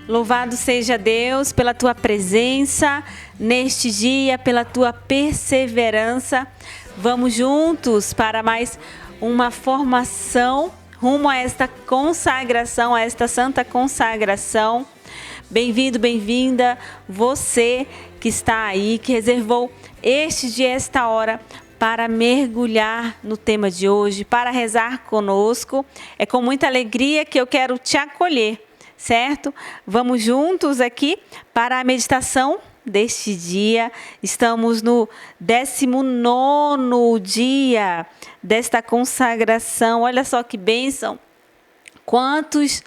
Louvado seja Deus pela tua presença neste dia, pela tua perseverança. Vamos juntos para mais uma formação rumo a esta consagração, a esta santa consagração. Bem-vindo, bem-vinda, você que está aí, que reservou este dia, esta hora, para mergulhar no tema de hoje, para rezar conosco. É com muita alegria que eu quero te acolher, certo? Vamos juntos aqui para a meditação deste dia. Estamos no 19º dia desta consagração. Olha só que bênção! Quantos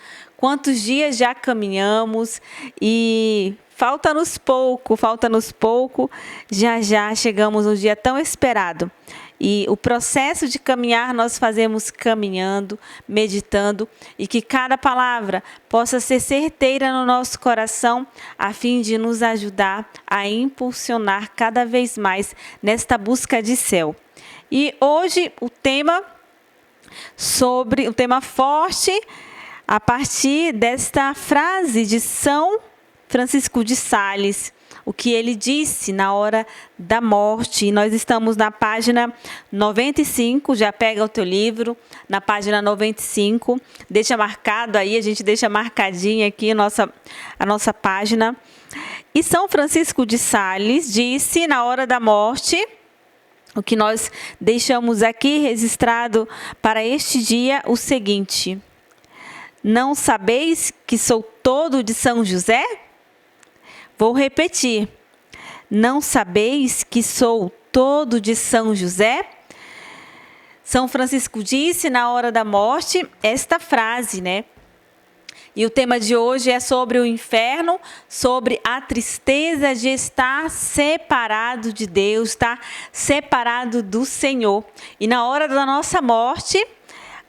dias já caminhamos e falta-nos pouco, já chegamos no dia tão esperado. E o processo de caminhar nós fazemos caminhando, meditando, e que cada palavra possa ser certeira no nosso coração, a fim de nos ajudar a impulsionar cada vez mais nesta busca de céu. E hoje o tema forte, a partir desta frase de São Francisco de Sales, o que ele disse na hora da morte. E nós estamos na página 95, já pega o teu livro, na página 95, deixa marcado aí, a gente deixa marcadinha aqui a nossa página. E São Francisco de Sales disse na hora da morte, o que nós deixamos aqui registrado para este dia, o seguinte: não sabeis que sou todo de São José? Vou repetir. Não sabeis que sou todo de São José? São Francisco disse na hora da morte esta frase, né? E o tema de hoje é sobre o inferno, sobre a tristeza de estar separado de Deus, estar separado do Senhor. E na hora da nossa morte,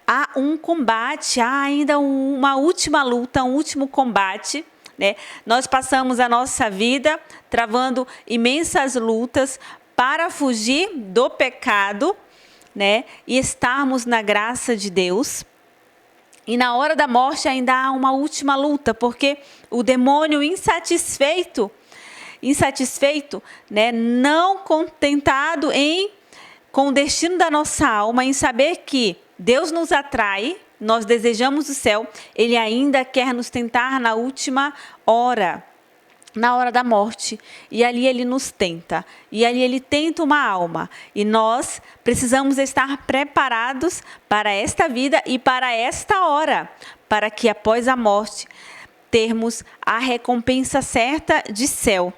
há um combate, há ainda uma última luta, um último combate, né? Nós passamos a nossa vida travando imensas lutas para fugir do pecado, né? E estarmos na graça de Deus. E na hora da morte ainda há uma última luta, porque o demônio insatisfeito, né? Não contentado com o destino da nossa alma, em saber que Deus nos atrai, nós desejamos o céu, ele ainda quer nos tentar na última hora, na hora da morte. E ali ele nos tenta, e ali ele tenta uma alma. E nós precisamos estar preparados para esta vida e para esta hora, para que após a morte termos a recompensa certa de céu.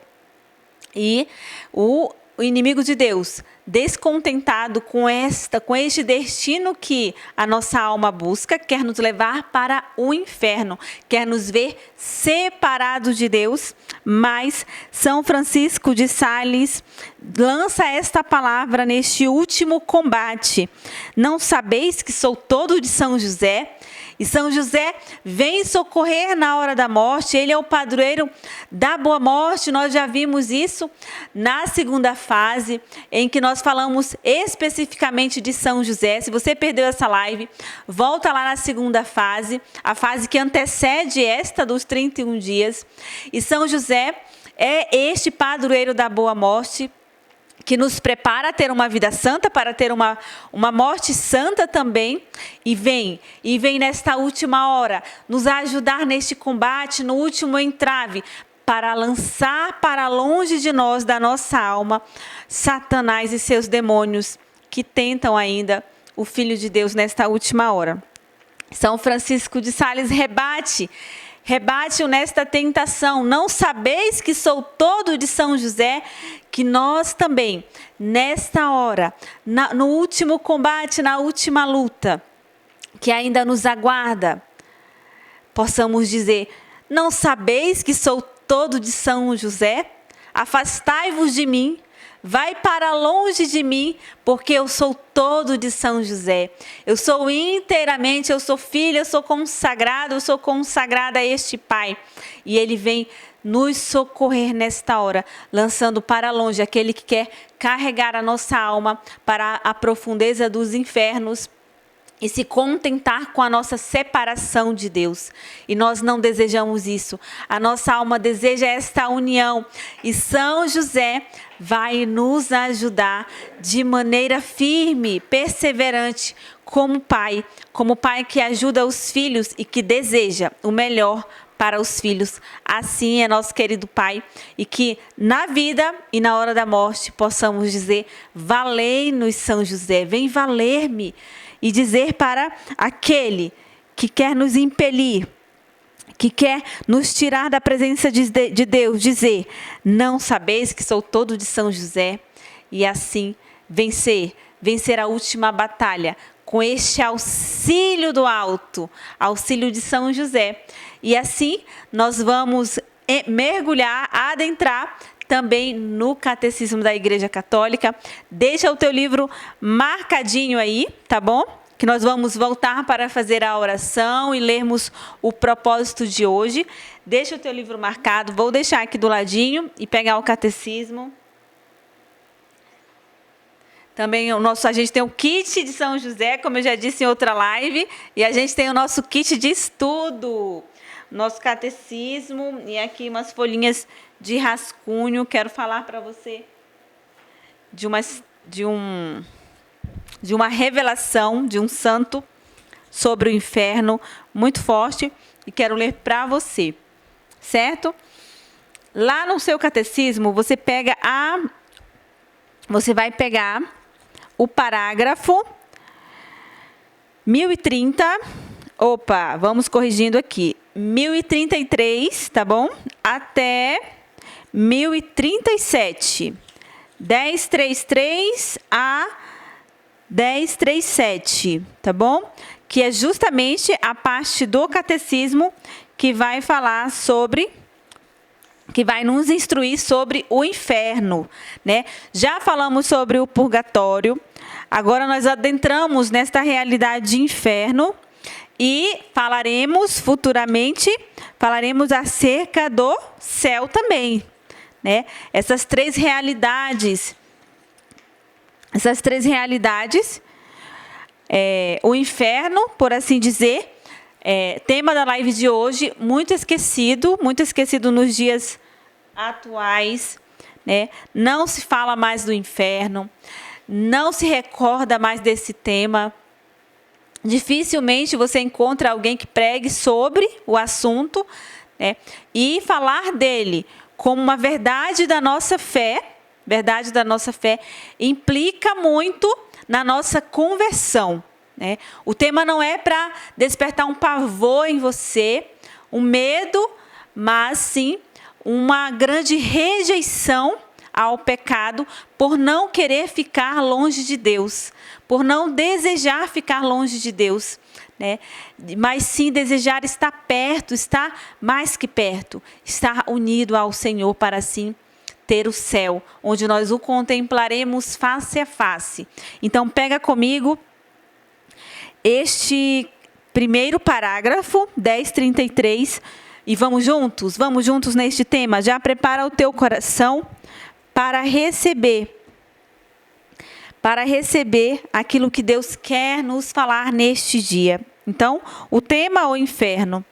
E o inimigo de Deus, descontentado com este destino que a nossa alma busca, quer nos levar para o inferno, quer nos ver separados de Deus. Mas São Francisco de Sales lança esta palavra neste último combate: não sabeis que sou todo de São José? E São José vem socorrer na hora da morte, ele é o padroeiro da boa morte. Nós já vimos isso na segunda fase, em que nós falamos especificamente de São José. Se você perdeu essa live, volta lá na segunda fase, a fase que antecede esta dos 31 dias. E São José é este padroeiro da boa morte, que nos prepara a ter uma vida santa, para ter uma morte santa também, e vem nesta última hora nos ajudar neste combate, no último entrave, para lançar para longe de nós, da nossa alma, Satanás e seus demônios, que tentam ainda o Filho de Deus nesta última hora. São Francisco de Sales rebate-o nesta tentação. Não sabeis que sou todo de São José? Que nós também, nesta hora, no último combate, na última luta, que ainda nos aguarda, possamos dizer: não sabeis que sou todo de São José? Afastai-vos de mim, vai para longe de mim, porque eu sou todo de São José. Eu sou inteiramente, eu sou filha, eu sou consagrado, eu sou consagrada a este Pai. E ele vem nos socorrer nesta hora, lançando para longe aquele que quer carregar a nossa alma para a profundeza dos infernos, e se contentar com a nossa separação de Deus. E nós não desejamos isso. A nossa alma deseja esta união. E São José vai nos ajudar de maneira firme, perseverante, como pai que ajuda os filhos e que deseja o melhor para os filhos. Assim é nosso querido Pai, e que na vida e na hora da morte possamos dizer: valei-nos, São José, vem valer-me. E dizer para aquele que quer nos impelir, que quer nos tirar da presença de Deus, dizer: não sabeis que sou todo de São José? E assim vencer a última batalha com este auxílio do alto, auxílio de São José. E assim nós vamos mergulhar, adentrar também no Catecismo da Igreja Católica. Deixa o teu livro marcadinho aí, tá bom? Que nós vamos voltar para fazer a oração e lermos o propósito de hoje. Deixa o teu livro marcado, vou deixar aqui do ladinho e pegar o Catecismo. Também a gente tem o kit de São José, como eu já disse em outra live, e a gente tem o nosso kit de estudo, nosso catecismo, e aqui umas folhinhas de rascunho. Quero falar para você de uma revelação de um santo sobre o inferno muito forte, e quero ler para você, certo? Lá no seu catecismo, você vai pegar o parágrafo 1030, vamos corrigindo aqui, 1033, tá bom? Até 1037, 1033 a 1037, tá bom? Que é justamente a parte do catecismo que vai falar sobre, que vai nos instruir sobre o inferno, né? Já falamos sobre o purgatório, agora nós adentramos nesta realidade de inferno e futuramente falaremos acerca do céu também, né? Essas três realidades, o inferno, por assim dizer, tema da live de hoje, muito esquecido nos dias atuais, né? Não se fala mais do inferno, não se recorda mais desse tema. Dificilmente você encontra alguém que pregue sobre o assunto, né? E falar dele como uma verdade da nossa fé implica muito na nossa conversão, né? O tema não é para despertar um pavor em você, um medo, mas sim uma grande rejeição ao pecado, por não querer ficar longe de Deus, por não desejar ficar longe de Deus, né? Mas sim desejar estar perto, estar mais que perto, estar unido ao Senhor para assim ter o céu, onde nós o contemplaremos face a face. Então pega comigo este primeiro parágrafo, 1033, e vamos juntos neste tema. Já prepara o teu coração para receber aquilo que Deus quer nos falar neste dia. Então, o tema é o inferno.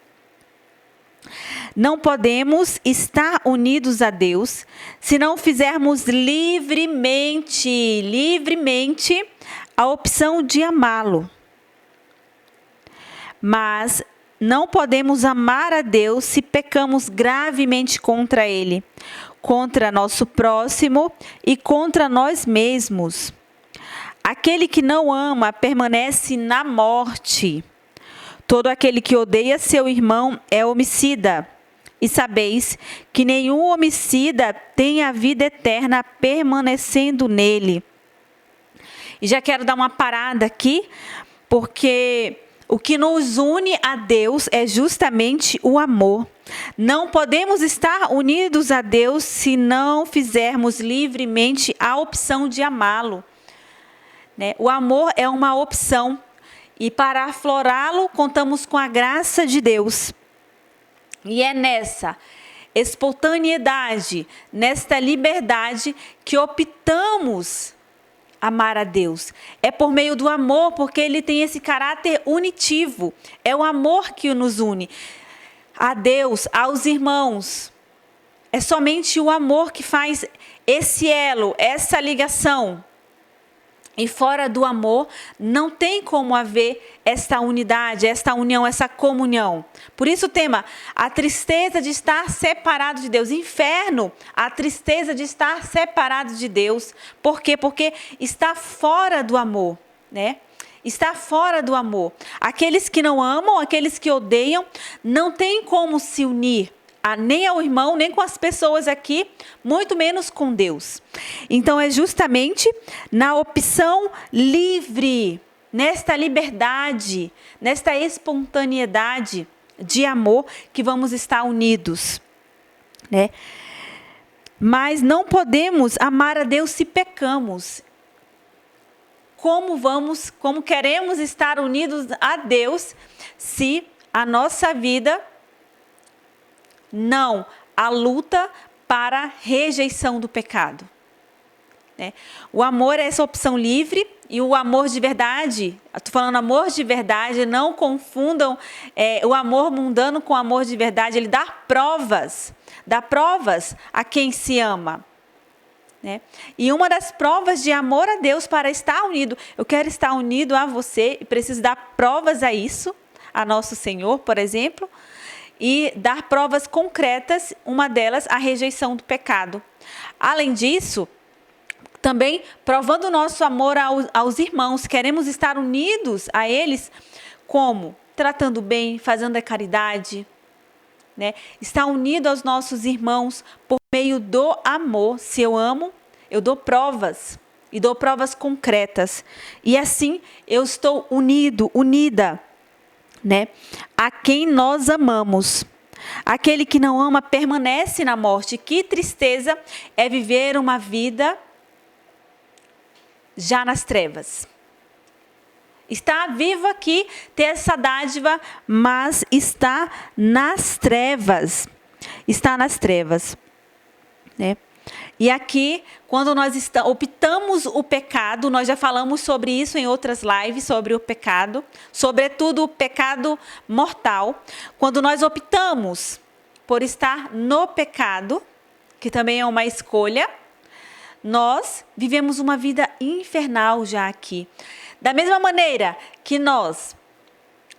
Não podemos estar unidos a Deus se não fizermos livremente a opção de amá-lo. Mas não podemos amar a Deus se pecamos gravemente contra Ele, contra nosso próximo e contra nós mesmos. Aquele que não ama permanece na morte. Todo aquele que odeia seu irmão é homicida. E sabeis que nenhum homicida tem a vida eterna permanecendo nele. E já quero dar uma parada aqui, porque o que nos une a Deus é justamente o amor. Não podemos estar unidos a Deus se não fizermos livremente a opção de amá-lo, né? O amor é uma opção, e para aflorá-lo contamos com a graça de Deus. E é nessa espontaneidade, nesta liberdade, que optamos amar a Deus? É por meio do amor, porque ele tem esse caráter unitivo. É o amor que nos une a Deus, aos irmãos. É somente o amor que faz esse elo, essa ligação. E fora do amor, não tem como haver esta unidade, esta união, essa comunhão. Por isso o tema, a tristeza de estar separado de Deus. Inferno, a tristeza de estar separado de Deus. Por quê? Porque está fora do amor, né? Está fora do amor. Aqueles que não amam, aqueles que odeiam, não tem como se unir. Nem ao irmão, nem com as pessoas aqui, muito menos com Deus. Então é justamente na opção livre, nesta liberdade, nesta espontaneidade de amor que vamos estar unidos, né? Mas não podemos amar a Deus se pecamos. Como queremos estar unidos a Deus se a nossa vida não, a luta para a rejeição do pecado, né? O amor é essa opção livre e o amor de verdade, estou falando amor de verdade, não confundam o amor mundano com o amor de verdade, ele dá provas a quem se ama, né? E uma das provas de amor a Deus para estar unido, eu quero estar unido a você e preciso dar provas a isso, a nosso Senhor, por exemplo, e dar provas concretas, uma delas a rejeição do pecado. Além disso, também provando o nosso amor aos irmãos, queremos estar unidos a eles como? Tratando bem, fazendo a caridade, né? Estar unido aos nossos irmãos por meio do amor. Se eu amo, eu dou provas e dou provas concretas. E assim eu estou unida, né, a quem nós amamos. Aquele que não ama permanece na morte. Que tristeza é viver uma vida já nas trevas. Está vivo aqui, ter essa dádiva, mas está nas trevas. Está nas trevas, né? E aqui, quando nós optamos o pecado, nós já falamos sobre isso em outras lives, sobre o pecado, sobretudo o pecado mortal. Quando nós optamos por estar no pecado, que também é uma escolha, nós vivemos uma vida infernal já aqui. Da mesma maneira que nós,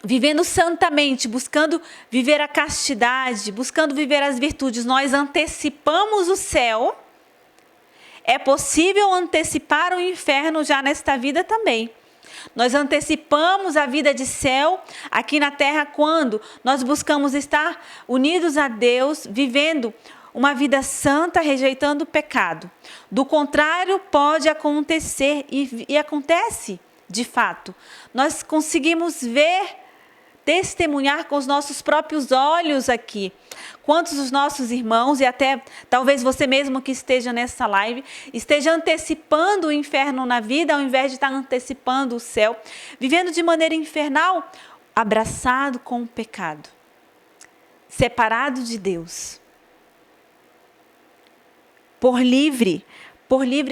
vivendo santamente, buscando viver a castidade, buscando viver as virtudes, nós antecipamos o céu. É possível antecipar o inferno já nesta vida também. Nós antecipamos a vida de céu aqui na terra quando nós buscamos estar unidos a Deus, vivendo uma vida santa, rejeitando o pecado. Do contrário, pode acontecer e acontece de fato. Nós conseguimos ver, testemunhar com os nossos próprios olhos aqui. Quantos dos nossos irmãos, e até talvez você mesmo que esteja nessa live, esteja antecipando o inferno na vida, ao invés de estar antecipando o céu, vivendo de maneira infernal, abraçado com o pecado, separado de Deus. Por livre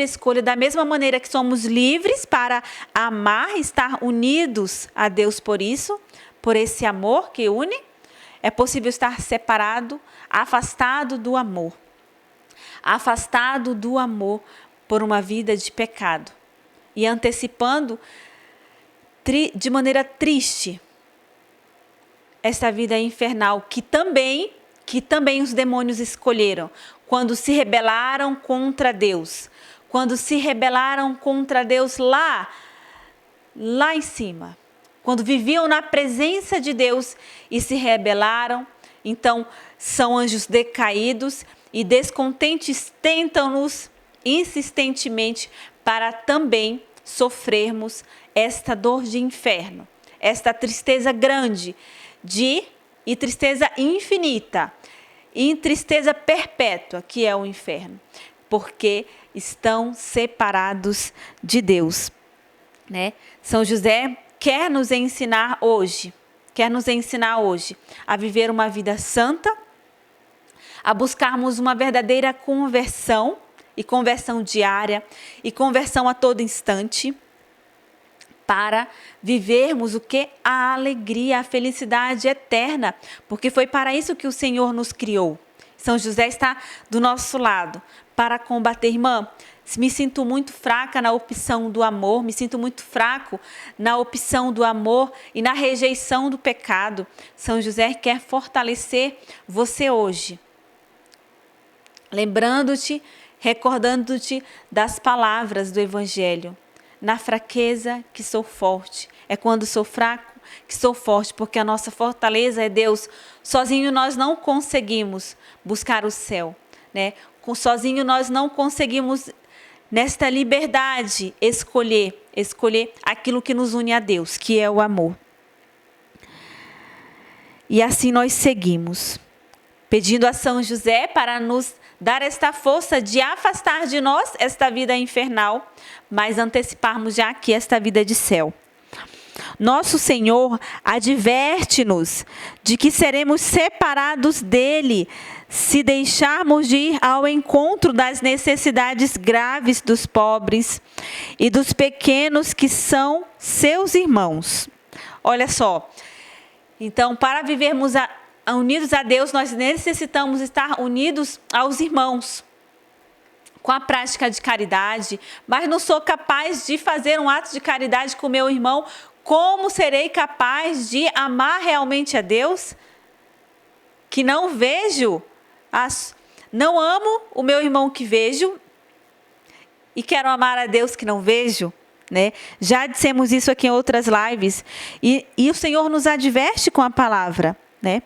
escolha, da mesma maneira que somos livres para amar, estar unidos a Deus por isso, por esse amor que une, é possível estar separado, afastado do amor. Afastado do amor por uma vida de pecado. E antecipando de maneira triste esta vida infernal que também os demônios escolheram. Quando se rebelaram contra Deus. Quando se rebelaram contra Deus lá em cima. Quando viviam na presença de Deus e se rebelaram, então são anjos decaídos e descontentes tentam-nos insistentemente para também sofrermos esta dor de inferno, esta tristeza grande e tristeza infinita, e tristeza perpétua, que é o inferno, porque estão separados de Deus, né? São José quer nos ensinar hoje a viver uma vida santa, a buscarmos uma verdadeira conversão e conversão diária e conversão a todo instante, para vivermos o que? A alegria, a felicidade eterna, porque foi para isso que o Senhor nos criou. São José está do nosso lado para combater. Irmã, me sinto muito fraca na opção do amor, me sinto muito fraco na opção do amor e na rejeição do pecado. São José quer fortalecer você hoje, lembrando-te, recordando-te das palavras do Evangelho. Na fraqueza que sou forte. É quando sou fraco que sou forte, porque a nossa fortaleza é Deus. Sozinho nós não conseguimos buscar o céu, né? Sozinho nós não conseguimos, nesta liberdade, escolher aquilo que nos une a Deus, que é o amor. E assim nós seguimos, pedindo a São José para nos dar esta força de afastar de nós esta vida infernal, mas anteciparmos já aqui esta vida de céu. Nosso Senhor adverte-nos de que seremos separados dele se deixarmos de ir ao encontro das necessidades graves dos pobres e dos pequenos que são seus irmãos. Olha só, então para vivermos unidos a Deus, nós necessitamos estar unidos aos irmãos, com a prática de caridade, mas não sou capaz de fazer um ato de caridade com meu irmão, como serei capaz de amar realmente a Deus? Que não vejo, não amo o meu irmão que vejo e quero amar a Deus que não vejo, né? Já dissemos isso aqui em outras lives e o Senhor nos adverte com a palavra, né?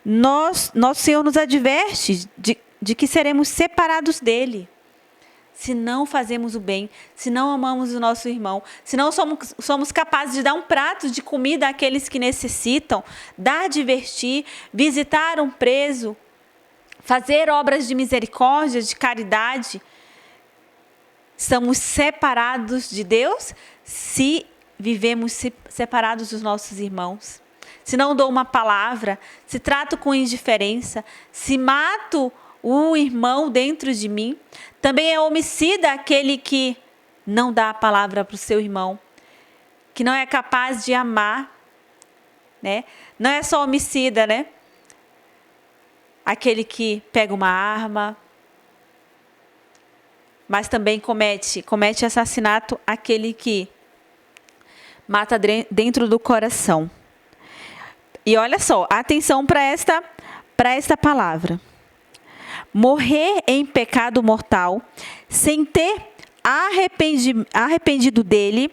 Nosso Senhor nos adverte de que seremos separados dele, se não fazemos o bem, se não amamos o nosso irmão, se não somos capazes de dar um prato de comida àqueles que necessitam, dar de vestir, visitar um preso, fazer obras de misericórdia, de caridade. Estamos separados de Deus se vivemos separados dos nossos irmãos. Se não dou uma palavra, se trato com indiferença, se mato o irmão dentro de mim. Também é homicida aquele que não dá a palavra para o seu irmão, que não é capaz de amar, né? Não é só homicida, né? Aquele que pega uma arma, mas também comete assassinato aquele que mata dentro do coração. E olha só, atenção para esta palavra. Morrer em pecado mortal, sem ter arrependido dele,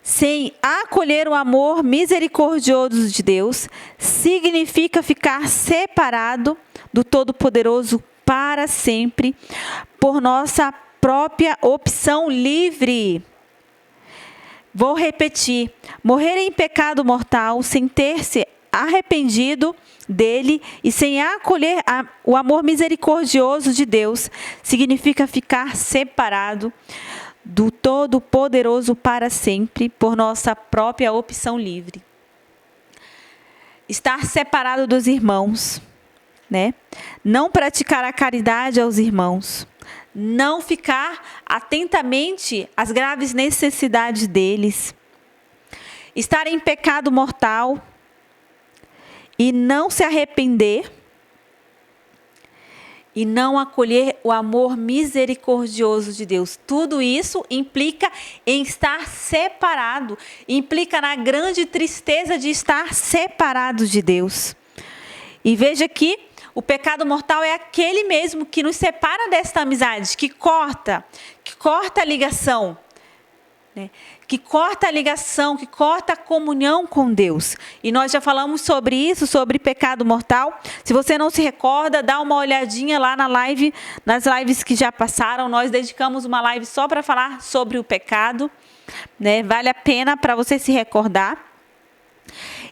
sem acolher o amor misericordioso de Deus, significa ficar separado do Todo-Poderoso para sempre, por nossa própria opção livre. Vou repetir: morrer em pecado mortal, sem ter se arrependido dele e sem acolher o amor misericordioso de Deus, significa ficar separado do Todo-Poderoso para sempre, por nossa própria opção livre. Estar separado dos irmãos, né? Não praticar a caridade aos irmãos, não ficar atentamente às graves necessidades deles, estar em pecado mortal e não se arrepender e não acolher o amor misericordioso de Deus. Tudo isso implica em estar separado, implica na grande tristeza de estar separado de Deus. E veja que o pecado mortal é aquele mesmo que nos separa desta amizade, que corta a ligação, né? Que corta a ligação, que corta a comunhão com Deus. E nós já falamos sobre isso, sobre pecado mortal. Se você não se recorda, dá uma olhadinha lá nas lives que já passaram. Nós dedicamos uma live só para falar sobre o pecado, né? Vale a pena para você se recordar.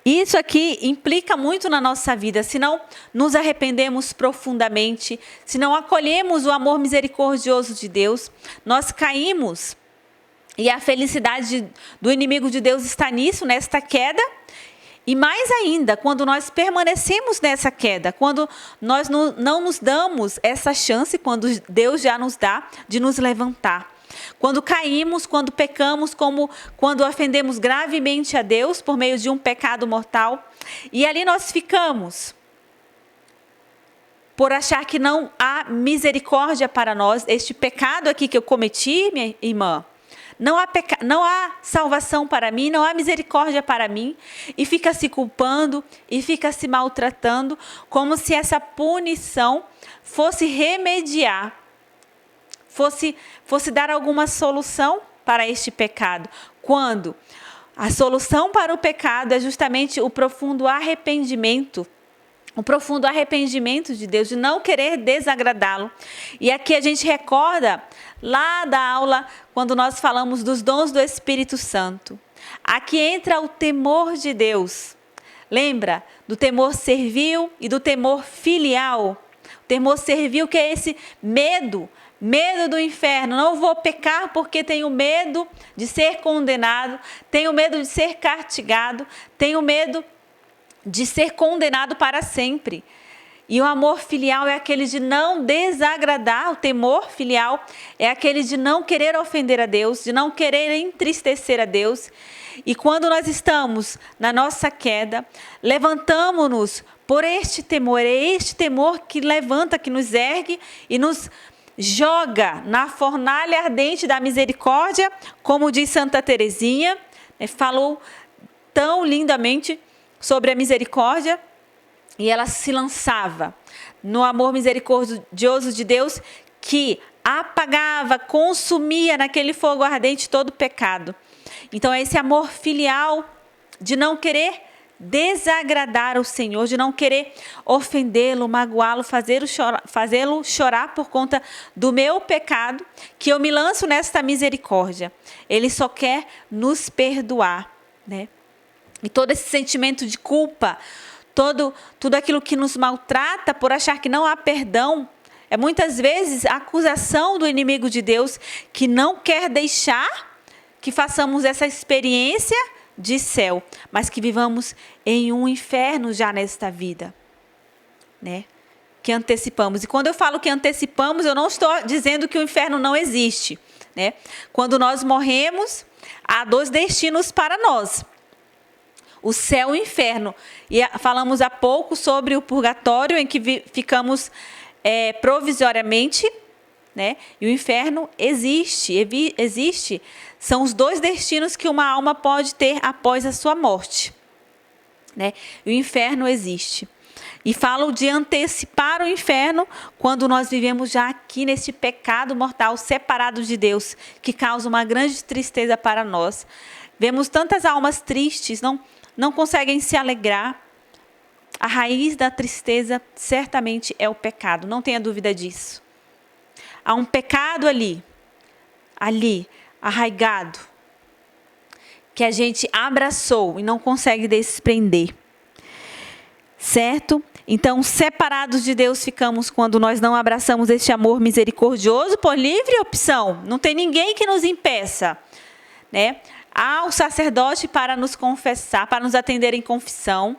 Isso aqui implica muito na nossa vida, se não nos arrependemos profundamente, se não acolhemos o amor misericordioso de Deus, nós caímos. E a felicidade do inimigo de Deus está nisso, nesta queda. E mais ainda, quando nós permanecemos nessa queda, quando nós não nos damos essa chance, quando Deus já nos dá, de nos levantar. Quando caímos, quando pecamos, como quando ofendemos gravemente a Deus por meio de um pecado mortal. E ali nós ficamos, por achar que não há misericórdia para nós. Este pecado aqui que eu cometi, minha irmã, não há salvação para mim, não há misericórdia para mim, e fica se culpando e fica se maltratando, como se essa punição fosse remediar, fosse dar alguma solução para este pecado, quando a solução para o pecado é justamente o profundo arrependimento de Deus, de não querer desagradá-lo. E aqui a gente recorda lá da aula, quando nós falamos dos dons do Espírito Santo. Aqui entra o temor de Deus. Lembra do temor servil e do temor filial? O temor servil, que é esse medo do inferno. Não vou pecar porque tenho medo de ser condenado, tenho medo de ser castigado, tenho medo de ser condenado para sempre. E o amor filial é aquele de não desagradar, o temor filial é aquele de não querer ofender a Deus, de não querer entristecer a Deus. E quando nós estamos na nossa queda, levantamos-nos por este temor, é este temor que levanta, que nos ergue e nos joga na fornalha ardente da misericórdia, como diz Santa Teresinha, falou tão lindamente sobre a misericórdia, e ela se lançava no amor misericordioso de Deus, que apagava, consumia naquele fogo ardente todo o pecado. Então é esse amor filial de não querer desagradar o Senhor, de não querer ofendê-lo, magoá-lo, fazê-lo chorar por conta do meu pecado, que eu me lanço nesta misericórdia. Ele só quer nos perdoar, né? E todo esse sentimento de culpa, tudo aquilo que nos maltrata por achar que não há perdão, é muitas vezes a acusação do inimigo de Deus, que não quer deixar que façamos essa experiência de céu, mas que vivamos em um inferno já nesta vida, né? Que antecipamos. E quando eu falo que antecipamos, eu não estou dizendo que o inferno não existe, né? Quando nós morremos, há dois destinos para nós: o céu e o inferno. E falamos há pouco sobre o purgatório, em que ficamos provisoriamente, né? E o inferno existe. São os dois destinos que uma alma pode ter após a sua morte, né? E o inferno existe. E falo de antecipar o inferno quando nós vivemos já aqui neste pecado mortal, separados de Deus, que causa uma grande tristeza para nós. Vemos tantas almas tristes, não conseguem se alegrar. A raiz da tristeza certamente é o pecado, não tenha dúvida disso. Há um pecado ali, arraigado, que a gente abraçou e não consegue desprender. Certo? Então, separados de Deus ficamos quando nós não abraçamos este amor misericordioso por livre opção. Não tem ninguém que nos impeça, né? Há o sacerdote para nos confessar, para nos atender em confissão,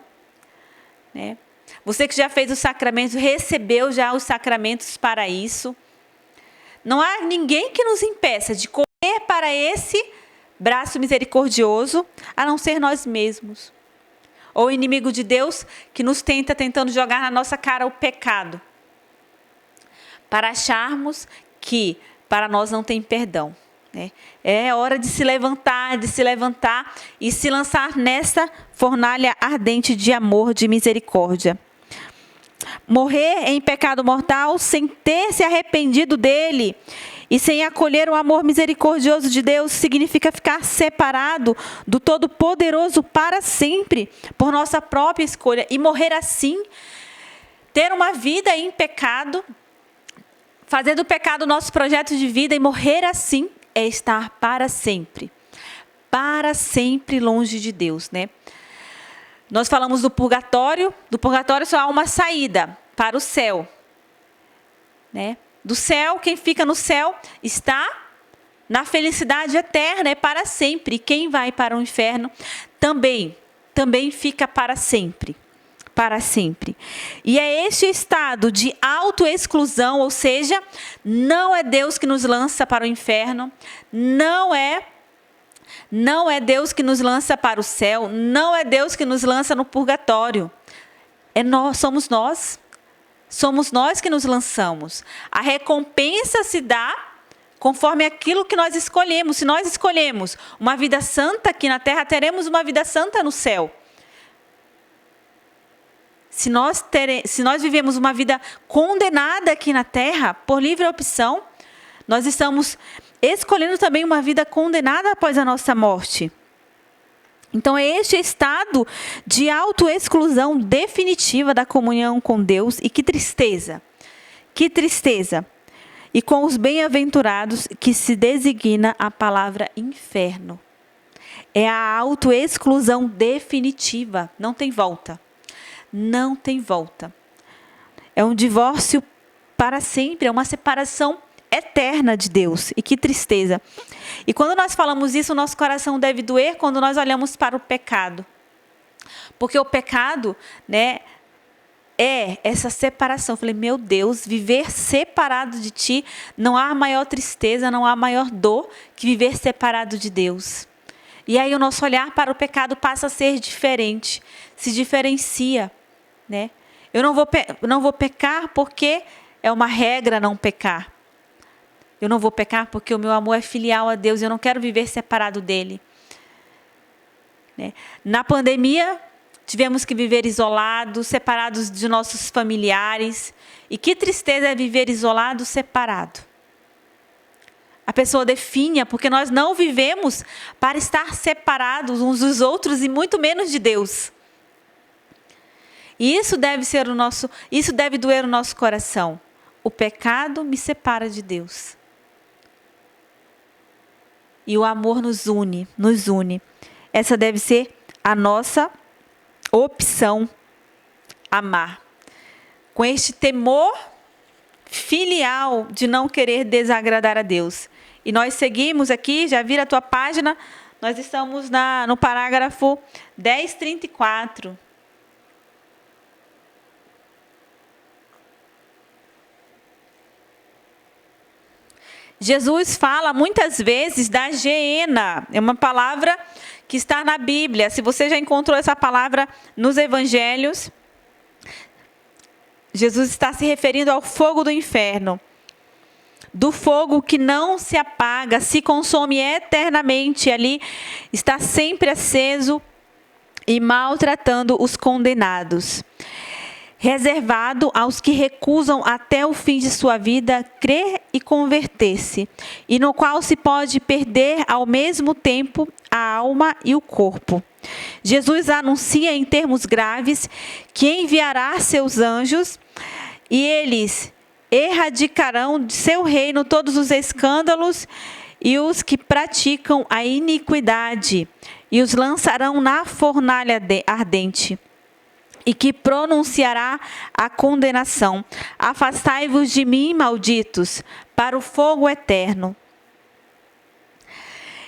né? Você que já fez o sacramento, recebeu já os sacramentos para isso. Não há ninguém que nos impeça de correr para esse braço misericordioso, a não ser nós mesmos. Ou o inimigo de Deus que nos tentando jogar na nossa cara o pecado, para acharmos que para nós não tem perdão. É hora de se levantar e se lançar nessa fornalha ardente de amor, de misericórdia. Morrer em pecado mortal sem ter se arrependido dele e sem acolher o amor misericordioso de Deus significa ficar separado do Todo-Poderoso para sempre, por nossa própria escolha. E morrer assim, ter uma vida em pecado, fazer do pecado nosso projeto de vida e morrer assim, é estar para sempre longe de Deus, né? Nós falamos do purgatório só há uma saída para o céu, né? Do céu, quem fica no céu está na felicidade eterna, é para sempre. E quem vai para o inferno também também fica para sempre. Para sempre. E é este estado de autoexclusão, ou seja, não é Deus que nos lança para o inferno, não é Deus que nos lança para o céu, não é Deus que nos lança no purgatório. Somos nós. Somos nós que nos lançamos. A recompensa se dá conforme aquilo que nós escolhemos. Se nós escolhemos uma vida santa aqui na terra, teremos uma vida santa no céu. Se nós vivemos uma vida condenada aqui na terra, por livre opção, nós estamos escolhendo também uma vida condenada após a nossa morte. Então, é este estado de autoexclusão definitiva da comunhão com Deus. E que tristeza! Que tristeza! E com os bem-aventurados que se designa a palavra inferno. É a autoexclusão definitiva, não tem volta. Não tem volta. É um divórcio para sempre, é uma separação eterna de Deus. E que tristeza. E quando nós falamos isso, o nosso coração deve doer quando nós olhamos para o pecado. Porque o pecado, né, é essa separação. Eu falei, meu Deus, viver separado de ti, não há maior tristeza, não há maior dor que viver separado de Deus. E aí o nosso olhar para o pecado passa a ser diferente, se diferencia, né? Eu não vou pecar porque é uma regra não pecar. Eu não vou pecar porque o meu amor é filial a Deus, eu não quero viver separado dele. Né? Na pandemia, tivemos que viver isolados, separados de nossos familiares. E que tristeza é viver isolado, separado. A pessoa definha, porque nós não vivemos para estar separados uns dos outros e muito menos de Deus. E isso deve doer o nosso coração. O pecado me separa de Deus. E o amor nos une, nos une. Essa deve ser a nossa opção, amar. Com este temor filial de não querer desagradar a Deus. E nós seguimos aqui, já vira a tua página, nós estamos no parágrafo 1034. Jesus fala muitas vezes da geena, é uma palavra que está na Bíblia. Se você já encontrou essa palavra nos evangelhos, Jesus está se referindo ao fogo do inferno. Do fogo que não se apaga, se consome eternamente, ali está sempre aceso e maltratando os condenados. Reservado aos que recusam até o fim de sua vida crer e converter-se, e no qual se pode perder ao mesmo tempo a alma e o corpo. Jesus anuncia em termos graves que enviará seus anjos e eles erradicarão de seu reino todos os escândalos e os que praticam a iniquidade e os lançarão na fornalha ardente. E que pronunciará a condenação. Afastai-vos de mim, malditos, para o fogo eterno.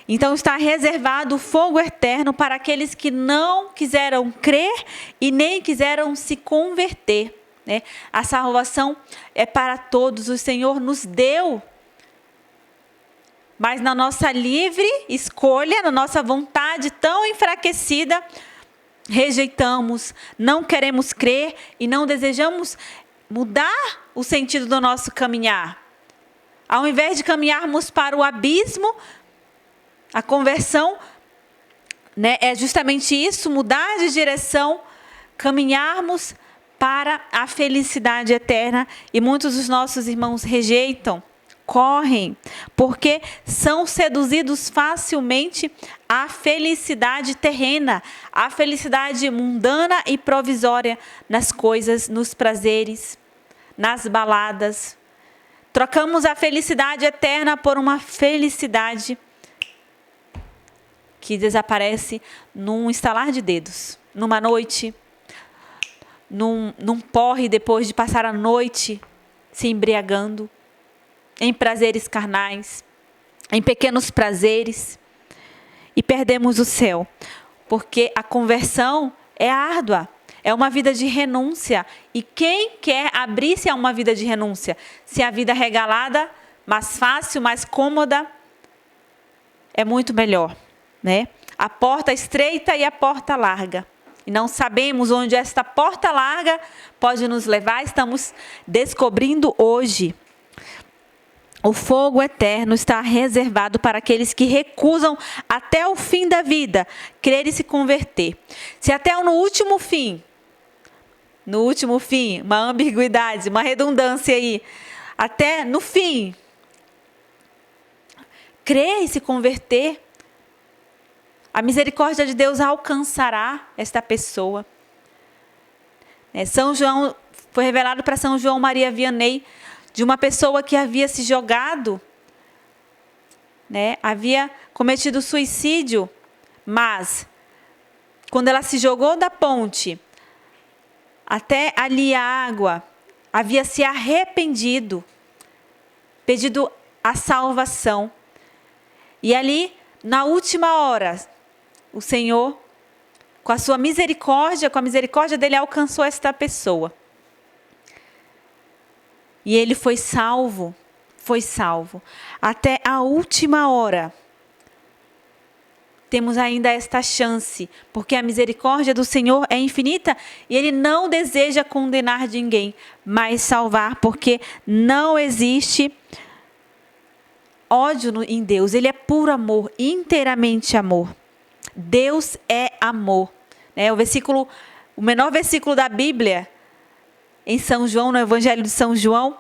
Então está reservado o fogo eterno para aqueles que não quiseram crer e nem quiseram se converter. Né? A salvação é para todos, o Senhor nos deu. Mas na nossa livre escolha, na nossa vontade tão enfraquecida, rejeitamos, não queremos crer e não desejamos mudar o sentido do nosso caminhar. Ao invés de caminharmos para o abismo, a conversão, né, é justamente isso, mudar de direção, caminharmos para a felicidade eterna. E muitos dos nossos irmãos rejeitam, correm, porque são seduzidos facilmente à felicidade terrena, à felicidade mundana e provisória nas coisas, nos prazeres, nas baladas. Trocamos a felicidade eterna por uma felicidade que desaparece num estalar de dedos, numa noite, num porre depois de passar a noite se embriagando, em prazeres carnais, em pequenos prazeres, e perdemos o céu. porque a conversão é árdua, é uma vida de renúncia. E quem quer abrir-se a uma vida de renúncia? Se a vida regalada, mais fácil, mais cômoda, é muito melhor, né? A porta estreita e a porta larga. E não sabemos onde esta porta larga pode nos levar, estamos descobrindo hoje. O fogo eterno está reservado para aqueles que recusam até o fim da vida crer e se converter. Se até no último fim, uma ambiguidade, uma redundância aí, até no fim, crer e se converter, a misericórdia de Deus alcançará esta pessoa. São João, foi revelado para São João Maria Vianney, de uma pessoa que havia se jogado, havia cometido suicídio, mas quando ela se jogou da ponte, até ali a água, havia se arrependido, pedido a salvação. E ali, na última hora, o Senhor, com a sua misericórdia, com a misericórdia dele, alcançou esta pessoa. E ele foi salvo. Até a última hora. Temos ainda esta chance, porque a misericórdia do Senhor é infinita e Ele não deseja condenar ninguém, mas salvar, porque não existe ódio em Deus. Ele é puro amor, inteiramente amor. Deus é amor. O menor versículo da Bíblia, em São João, no Evangelho de São João,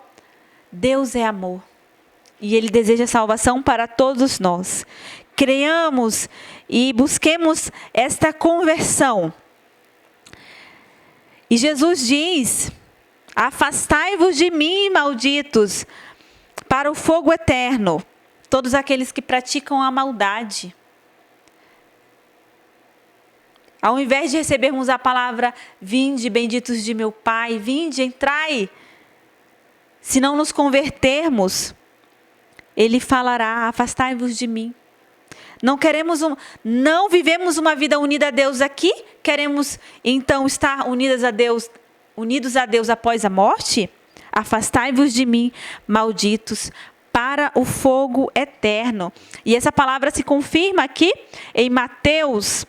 Deus é amor. E Ele deseja salvação para todos nós. Creiamos e busquemos esta conversão. E Jesus diz: afastai-vos de mim, malditos, para o fogo eterno, todos aqueles que praticam a maldade. Ao invés de recebermos a palavra, vinde, benditos de meu Pai, vinde, entrai, se não nos Ele falará: afastai-vos de mim. Não vivemos uma vida unida a Deus aqui? Queremos então estar unidos a Deus após a morte? Afastai-vos de mim, malditos, para o fogo eterno. E essa palavra se confirma aqui em Mateus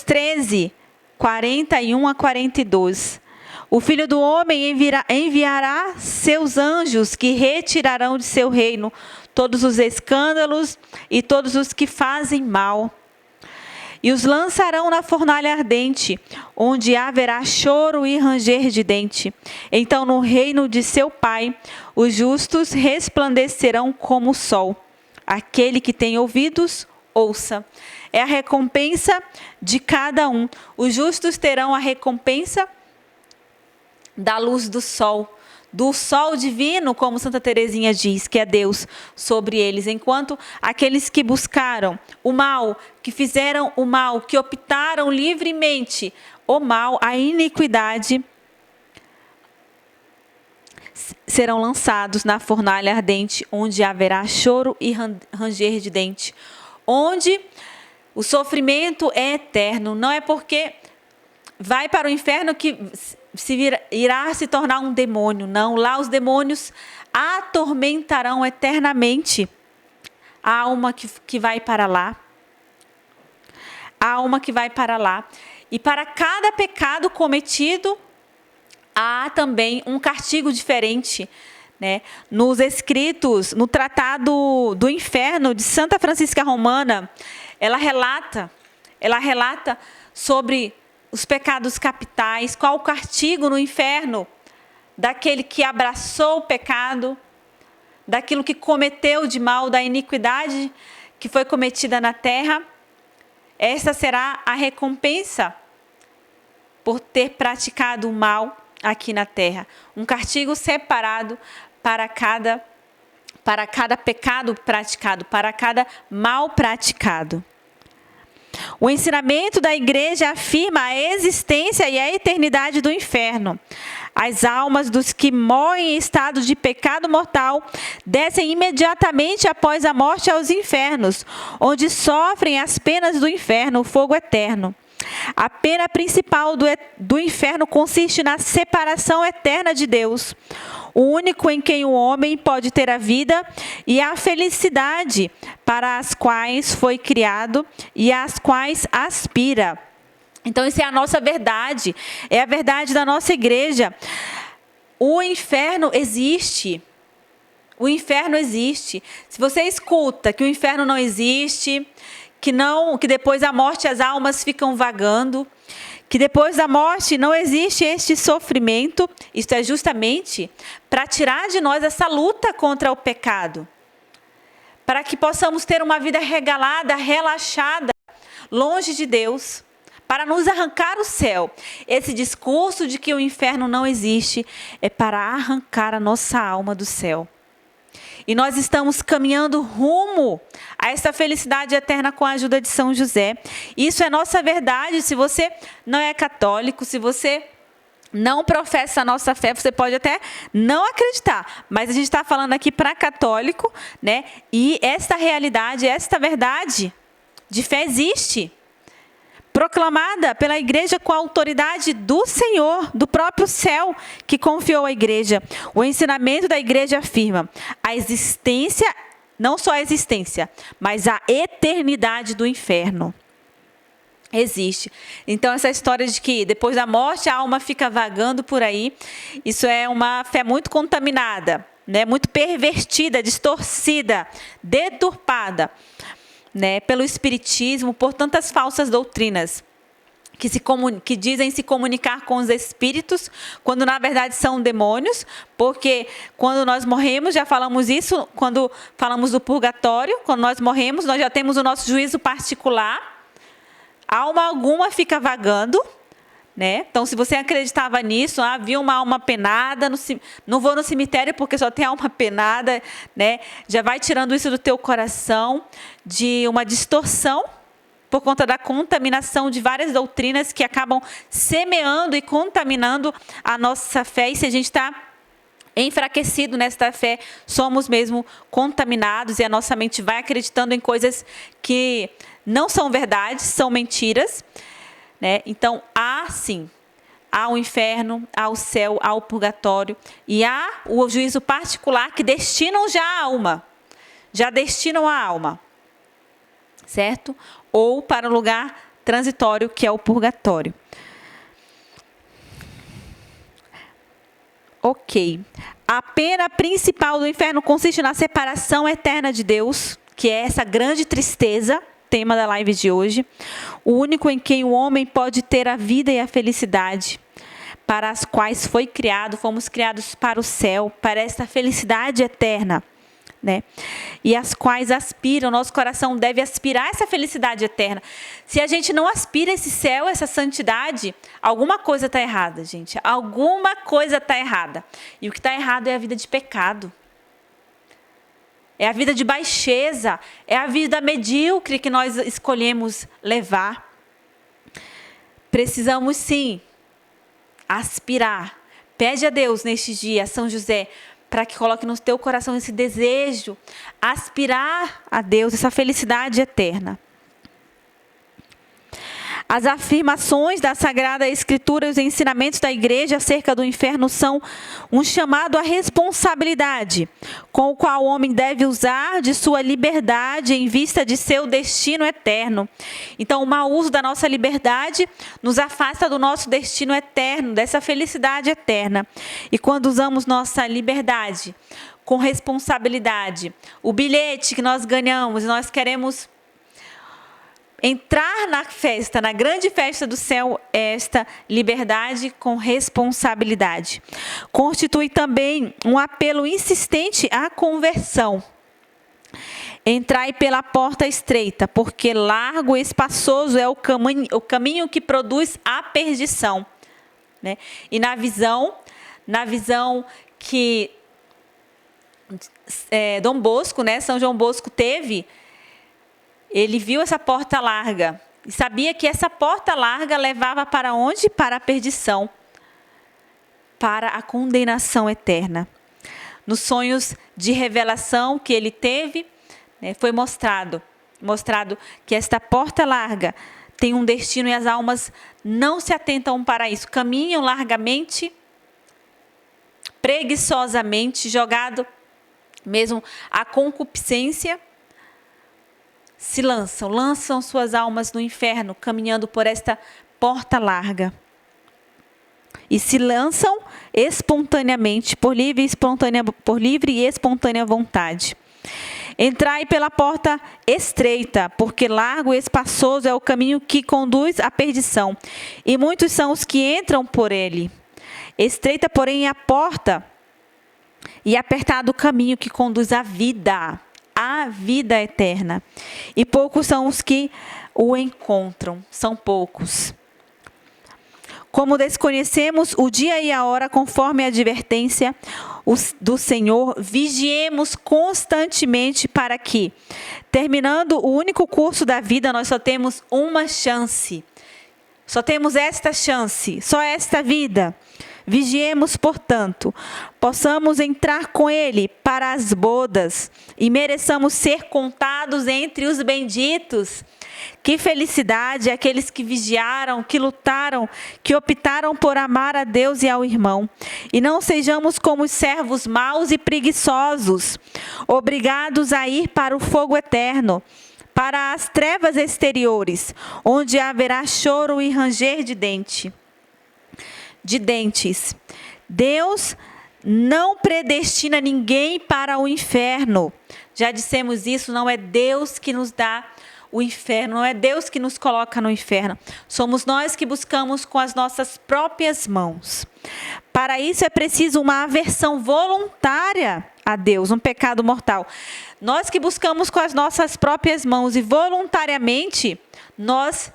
13, 41 a 42. O Filho do Homem enviará seus anjos que retirarão de seu reino todos os escândalos e todos os que fazem mal. E os lançarão na fornalha ardente, onde haverá choro e ranger de dente. Então, no reino de seu Pai, os justos resplandecerão como o sol. Aquele que tem ouvidos, ouça. É a recompensa de cada um. Os justos terão a recompensa da luz do sol divino, como Santa Teresinha diz, que é Deus sobre eles. Enquanto aqueles que buscaram o mal, que fizeram o mal, que optaram livremente o mal, a iniquidade, serão lançados na fornalha ardente, onde haverá choro e ranger de dente. Onde o sofrimento é eterno. Não é porque vai para o inferno que irá se tornar um demônio. Não, lá os demônios atormentarão eternamente a alma que vai para lá. A alma que vai para lá. E para cada pecado cometido, há também um castigo diferente. Nos escritos, no Tratado do Inferno de Santa Francisca Romana, ela relata sobre os pecados capitais, qual o castigo no inferno daquele que abraçou o pecado, daquilo que cometeu de mal, da iniquidade que foi cometida na terra. Essa será a recompensa por ter praticado o mal aqui na terra. Um castigo separado para cada pecado praticado, para cada mal praticado. O ensinamento da igreja afirma a existência e a eternidade do inferno. As almas dos que morrem em estado de pecado mortal descem imediatamente após a morte aos infernos, onde sofrem as penas do inferno, o fogo eterno. A pena principal do inferno consiste na separação eterna de Deus, o único em quem o homem pode ter a vida e a felicidade para as quais foi criado e às quais aspira. Então, isso é a nossa verdade, é a verdade da nossa igreja. O inferno existe. O inferno existe. Se você escuta que o inferno não existe, que depois da morte as almas ficam vagando, que depois da morte não existe este sofrimento, isto é justamente para tirar de nós essa luta contra o pecado, para que possamos ter uma vida regalada, relaxada, longe de Deus, para nos arrancar o céu. Esse discurso de que o inferno não existe é para arrancar a nossa alma do céu. E nós estamos caminhando rumo a essa felicidade eterna com a ajuda de São José. Isso é nossa verdade. Se você não é católico, se você não professa a nossa fé, você pode até não acreditar. Mas a gente está falando aqui para católico, né? E esta realidade, esta verdade de fé existe. Proclamada pela igreja com a autoridade do Senhor, do próprio céu que confiou à igreja. O ensinamento da igreja afirma a existência, não só a existência, mas a eternidade do inferno. Existe. Então, essa história de que depois da morte a alma fica vagando por aí, isso é uma fé muito contaminada, né? Muito pervertida, distorcida, deturpada, né, pelo espiritismo, por tantas falsas doutrinas que dizem se comunicar com os espíritos, quando na verdade são demônios, porque quando nós morremos, já falamos isso, quando falamos do purgatório, quando nós morremos, nós já temos o nosso juízo particular, alma alguma fica vagando, né? Então, se você acreditava nisso, havia uma alma penada, não vou no cemitério porque só tem alma penada, né? Já vai tirando isso do teu coração, de uma distorção, por conta da contaminação de várias doutrinas que acabam semeando e contaminando a nossa fé. E se a gente está enfraquecido nesta fé, somos mesmo contaminados e a nossa mente vai acreditando em coisas que não são verdades, são mentiras, né? Então, sim, há o inferno, há o céu, há o purgatório e há o juízo particular que destinam já a alma, certo? Ou para o lugar transitório que é o purgatório. Ok. A pena principal do inferno consiste na separação eterna de Deus, que é essa grande tristeza, tema da live de hoje, o único em quem o homem pode ter a vida e a felicidade, para as quais foi criado, fomos criados para o céu, para esta felicidade eterna, né? E as quais aspiram, nosso coração deve aspirar essa felicidade eterna. Se a gente não aspira esse céu, essa santidade, alguma coisa está errada, gente. Alguma coisa está errada. E o que está errado é a vida de pecado. É a vida de baixeza, é a vida medíocre que nós escolhemos levar. Precisamos sim aspirar. Pede a Deus nestes dias, São José, para que coloque no teu coração esse desejo, aspirar a Deus, essa felicidade eterna. As afirmações da Sagrada Escritura e os ensinamentos da igreja acerca do inferno são um chamado à responsabilidade, com o qual o homem deve usar de sua liberdade em vista de seu destino eterno. Então, o mau uso da nossa liberdade nos afasta do nosso destino eterno, dessa felicidade eterna. E quando usamos nossa liberdade com responsabilidade, o bilhete que nós ganhamos, nós queremos entrar na festa, na grande festa do céu, esta liberdade com responsabilidade. Constitui também um apelo insistente à conversão. Entrai pela porta estreita, porque largo e espaçoso é o caminho que produz a perdição. Né? E na visão que Dom Bosco, né, São João Bosco teve, ele viu essa porta larga e sabia que essa porta larga levava para onde? Para a perdição. para a condenação eterna. Nos sonhos de revelação que ele teve, foi mostrado que esta porta larga tem um destino e as almas não se atentam para isso. Caminham largamente, preguiçosamente, jogado mesmo a concupiscência, se lançam suas almas no inferno, caminhando por esta porta larga. E se lançam espontaneamente, por livre e espontânea vontade. Entrai pela porta estreita, porque largo e espaçoso é o caminho que conduz à perdição, e muitos são os que entram por ele. Estreita, porém, é a porta, e apertado o caminho que conduz à vida eterna. E poucos são os que o encontram, são poucos. Como desconhecemos o dia e a hora, conforme a advertência do Senhor, vigiemos constantemente para que, terminando o único curso da vida, nós só temos uma chance. Só temos esta chance, só esta vida. Vigiemos, portanto, possamos entrar com Ele para as bodas e mereçamos ser contados entre os benditos. Que felicidade aqueles que vigiaram, que lutaram, que optaram por amar a Deus e ao irmão. E não sejamos como os servos maus e preguiçosos, obrigados a ir para o fogo eterno, para as trevas exteriores, onde haverá choro e ranger de dentes. Deus não predestina ninguém para o inferno. Já dissemos isso, não é Deus que nos dá o inferno, não é Deus que nos coloca no inferno. Somos nós que buscamos com as nossas próprias mãos. Para isso é preciso uma aversão voluntária a Deus, um pecado mortal. Nós que buscamos com as nossas próprias mãos e voluntariamente, nós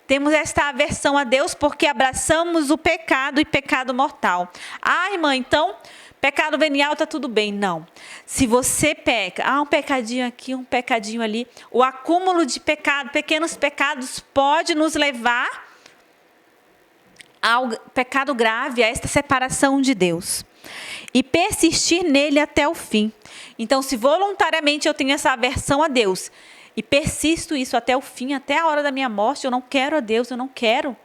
temos esta aversão a Deus porque abraçamos o pecado e pecado mortal. Ah, irmã, então, pecado venial está tudo bem. Não. Se você peca, um pecadinho aqui, um pecadinho ali, o acúmulo de pecado, pequenos pecados pode nos levar ao pecado grave, a esta separação de Deus. E persistir nele até o fim. Então, se voluntariamente eu tenho essa aversão a Deus e persisto isso até o fim, até a hora da minha morte, eu não quero a Deus, eu não quero.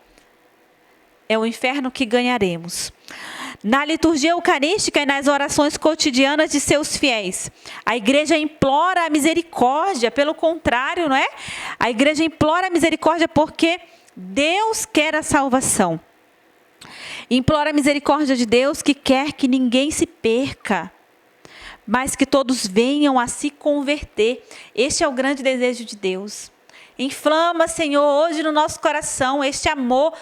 É o inferno que ganharemos. Na liturgia eucarística e nas orações cotidianas de seus fiéis, a igreja implora a misericórdia, pelo contrário, não é? A igreja implora a misericórdia porque Deus quer a salvação. Implora a misericórdia de Deus que quer que ninguém se perca, mas que todos venham a se converter. Este é o grande desejo de Deus. Inflama, Senhor, hoje no nosso coração este amor,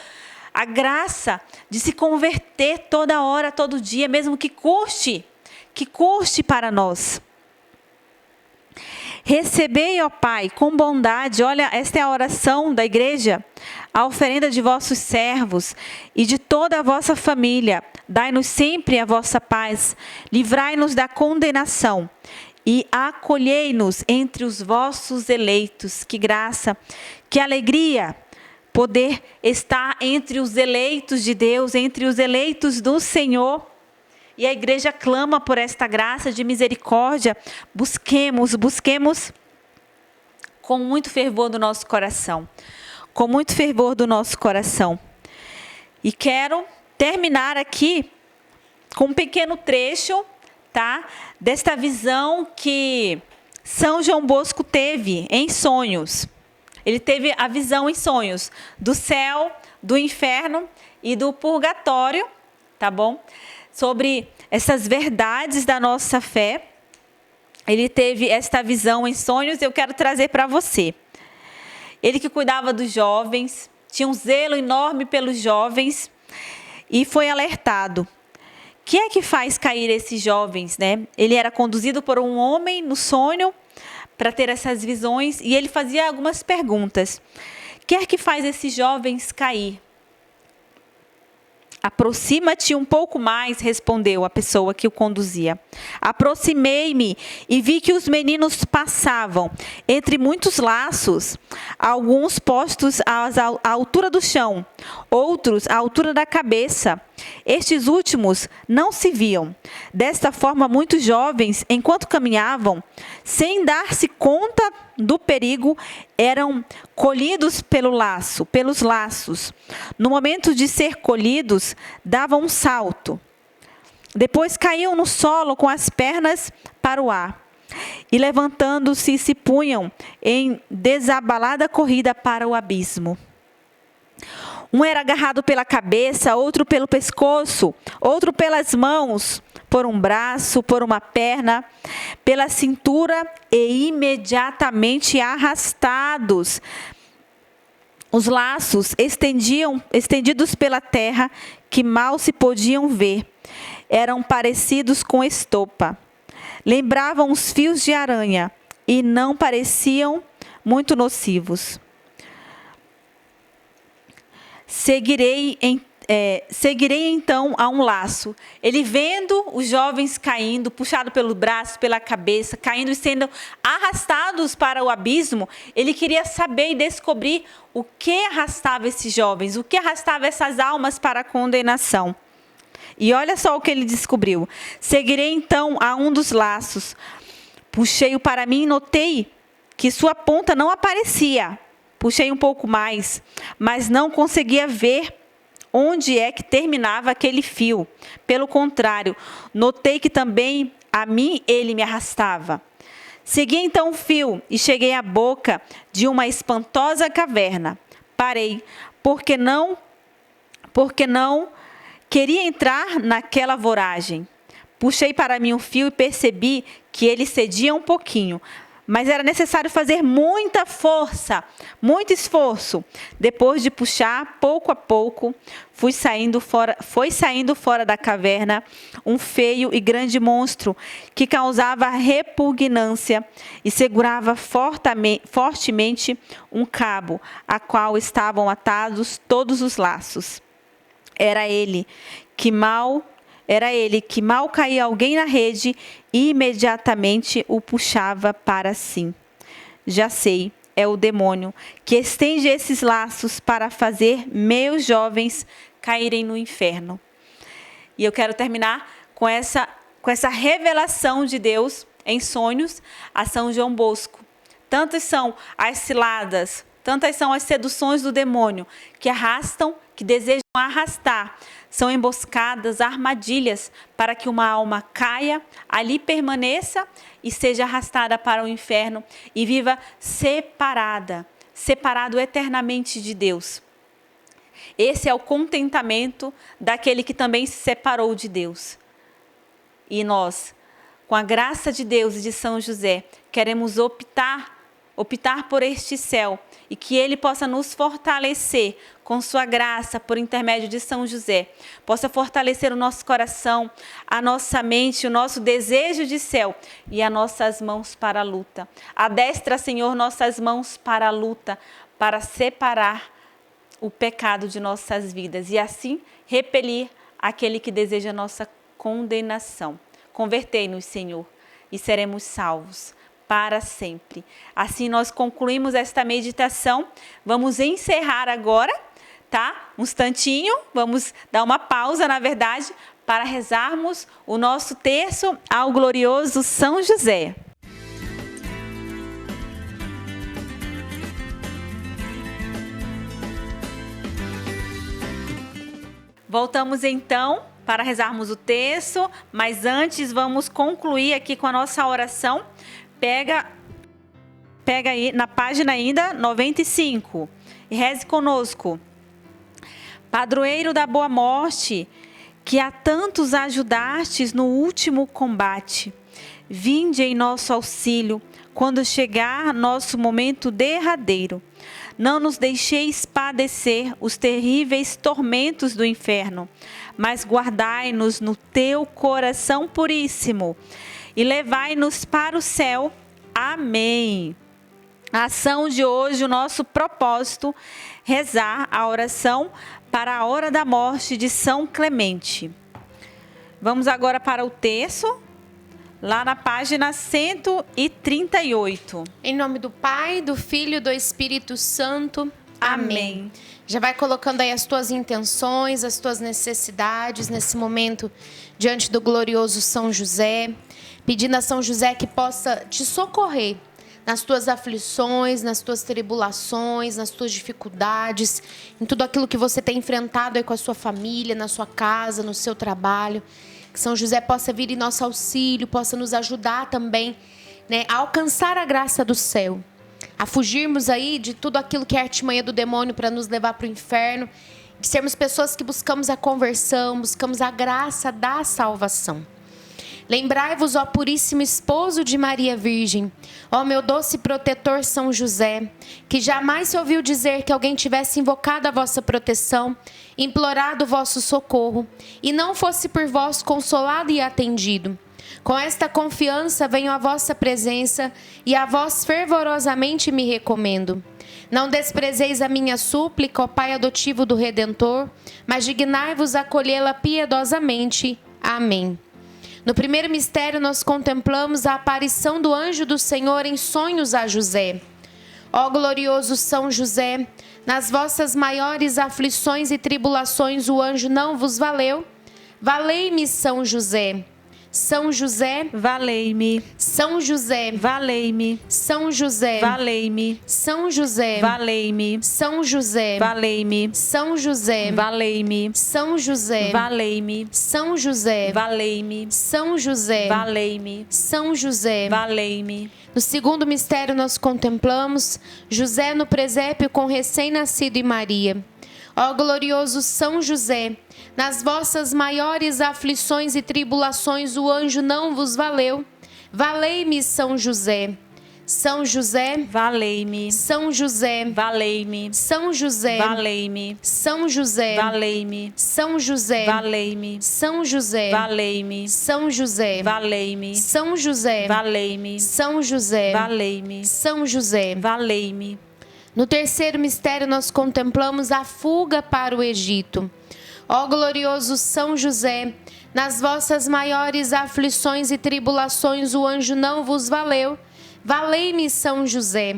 a graça de se converter toda hora, todo dia, mesmo que custe para nós. Recebei, ó Pai, com bondade, olha, esta é a oração da igreja, a oferenda de vossos servos e de toda a vossa família. Dai-nos sempre a vossa paz, livrai-nos da condenação e acolhei-nos entre os vossos eleitos. Que graça, que alegria poder estar entre os eleitos de Deus, entre os eleitos do Senhor. E a igreja clama por esta graça de misericórdia. Busquemos com muito fervor do nosso coração. Com muito fervor do nosso coração. E quero terminar aqui com um pequeno trecho, tá? Desta visão que São João Bosco teve em sonhos. Ele teve a visão em sonhos do céu, do inferno e do purgatório, tá bom? Sobre essas verdades da nossa fé. Ele teve esta visão em sonhos e eu quero trazer para você. Ele que cuidava dos jovens, tinha um zelo enorme pelos jovens e foi alertado. O que é que faz cair esses jovens, né? Ele era conduzido por um homem no sonho para ter essas visões e ele fazia algumas perguntas. O que é que faz esses jovens cair? Aproxima-te um pouco mais, respondeu a pessoa que o conduzia. Aproximei-me e vi que os meninos passavam entre muitos laços, alguns postos à altura do chão, outros à altura da cabeça. Estes últimos não se viam. Desta forma, muitos jovens, enquanto caminhavam, sem dar-se conta do perigo, eram colhidos pelos laços. No momento de ser colhidos, davam um salto. Depois caíam no solo com as pernas para o ar. E levantando-se, se punham em desabalada corrida para o abismo. Um era agarrado pela cabeça, outro pelo pescoço, outro pelas mãos, por um braço, por uma perna, pela cintura e imediatamente arrastados. Os laços estendidos pela terra, que mal se podiam ver, eram parecidos com estopa. Lembravam os fios de aranha e não pareciam muito nocivos. Seguirei então a um laço. Ele vendo os jovens caindo, puxado pelo braço, pela cabeça, caindo e sendo arrastados para o abismo, ele queria saber e descobrir o que arrastava esses jovens, o que arrastava essas almas para a condenação. E olha só o que ele descobriu. Seguirei então a um dos laços. Puxei-o para mim e notei que sua ponta não aparecia. Puxei um pouco mais, mas não conseguia ver onde é que terminava aquele fio. Pelo contrário, notei que também a mim ele me arrastava. Segui então o fio e cheguei à boca de uma espantosa caverna. Parei, porque não queria entrar naquela voragem. Puxei para mim o fio e percebi que ele cedia um pouquinho, mas era necessário fazer muita força, muito esforço. Depois de puxar, pouco a pouco, foi saindo fora da caverna um feio e grande monstro que causava repugnância e segurava fortemente um cabo, a qual estavam atados todos os laços. Era ele que mal caía alguém na rede e imediatamente o puxava para si. Já sei, é o demônio que estende esses laços para fazer meus jovens caírem no inferno. E eu quero terminar com essa revelação de Deus em sonhos a São João Bosco. Tantas são as ciladas, tantas são as seduções do demônio que desejam arrastar. São emboscadas, armadilhas para que uma alma caia, ali permaneça e seja arrastada para o inferno e viva separado eternamente de Deus. Esse é o contentamento daquele que também se separou de Deus. E nós, com a graça de Deus e de São José, queremos optar por este céu e que Ele possa nos fortalecer com sua graça por intermédio de São José, possa fortalecer o nosso coração, a nossa mente, o nosso desejo de céu e as nossas mãos para a luta. Adestra, Senhor, nossas mãos para a luta, para separar o pecado de nossas vidas e assim repelir aquele que deseja nossa condenação. Convertei-nos, Senhor, e seremos salvos para sempre. Assim nós concluímos esta meditação. Vamos encerrar agora, tá? Um instantinho, vamos dar uma pausa, na verdade, para rezarmos o nosso terço ao glorioso São José. Voltamos então para rezarmos o terço, mas antes vamos concluir aqui com a nossa oração. Pega aí na página ainda 95 e reze conosco. Padroeiro da boa morte, que a tantos ajudastes no último combate, vinde em nosso auxílio quando chegar nosso momento derradeiro. Não nos deixeis padecer os terríveis tormentos do inferno, mas guardai-nos no teu coração puríssimo e levai-nos para o céu. Amém. A ação de hoje, o nosso propósito, rezar a oração para a hora da morte de São Clemente. Vamos agora para o terço, lá na página 138. Em nome do Pai, do Filho e do Espírito Santo. Amém. Já vai colocando aí as tuas intenções, as tuas necessidades nesse momento diante do glorioso São José, pedindo a São José que possa te socorrer nas tuas aflições, nas tuas tribulações, nas tuas dificuldades, em tudo aquilo que você tem enfrentado aí com a sua família, na sua casa, no seu trabalho. Que São José possa vir em nosso auxílio, possa nos ajudar também, né, a alcançar a graça do céu, a fugirmos aí de tudo aquilo que é artimanha do demônio para nos levar para o inferno, de sermos pessoas que buscamos a conversão, buscamos a graça da salvação. Lembrai-vos, ó puríssimo esposo de Maria Virgem, ó meu doce protetor São José, que jamais se ouviu dizer que alguém tivesse invocado a vossa proteção, implorado o vosso socorro, e não fosse por vós consolado e atendido. Com esta confiança venho à vossa presença e a vós fervorosamente me recomendo. Não desprezeis a minha súplica, ó Pai adotivo do Redentor, mas dignai-vos acolhê-la piedosamente. Amém. No primeiro mistério, nós contemplamos a aparição do anjo do Senhor em sonhos a José. Ó glorioso São José, nas vossas maiores aflições e tribulações o anjo não vos valeu? Valei-me, São José. São José, valei-me. São José, valei-me. São José, valei-me. São José, valei-me. São José, valei-me. São José, valei-me. São José, valei-me. São José, valei-me. São José, valei-me. São José, valei-me. No segundo mistério nós contemplamos José no presépio com recém-nascido e Maria. Ó glorioso São José, nas vossas maiores aflições e tribulações o anjo não vos valeu? Valei-me, São José. São José, valei-me. São José, valei-me. São José, valei-me. São José, valei-me. São José, valei-me. São José, valei-me. São José, valei-me. São José, valei-me. São José, valei-me. São José, valei-me. No terceiro mistério nós contemplamos a fuga para o Egito. Ó glorioso São José, nas vossas maiores aflições e tribulações o anjo não vos valeu? Valei-me, São José.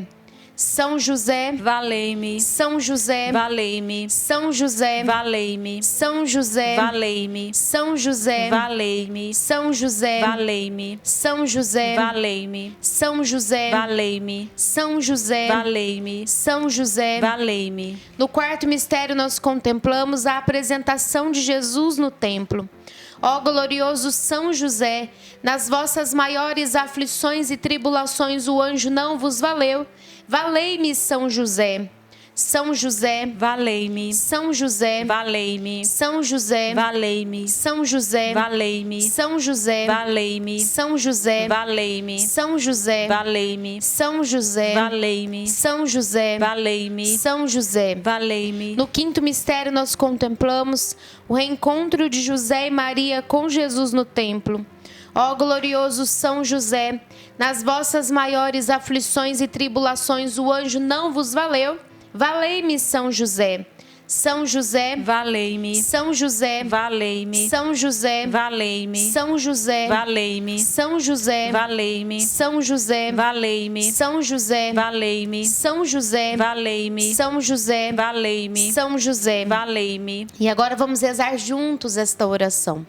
São José, valei-me. São José, valei-me. São José, valei-me. São José, valei-me. São José, valei-me. São José, valei-me. São José, valei-me. São José, valei-me. São José, valei-me. São José, valei-me. No quarto mistério nós contemplamos a apresentação de Jesus no templo. Ó glorioso São José, nas vossas maiores aflições e tribulações o anjo não vos valeu? Valei-me, São José. São José, valei-me. São José, valei-me. São José, valei-me. São José, valei-me. São José, valei-me. São José, valei-me. São José, valei-me. São José, valei-me. São José, valei-me. São José, valei-me. No quinto mistério nós contemplamos o reencontro de José e Maria com Jesus no templo. Ó glorioso São José, nas vossas maiores aflições e tribulações o anjo não vos valeu? Valei-me, São José. São José, valei-me. São José, valei-me. São José, valei-me. São José, valei-me. São José, valei-me. São José, valei-me. São José, valei-me. São José, valei-me. São José, valei-me. São José, valei-me. E agora vamos rezar juntos esta oração.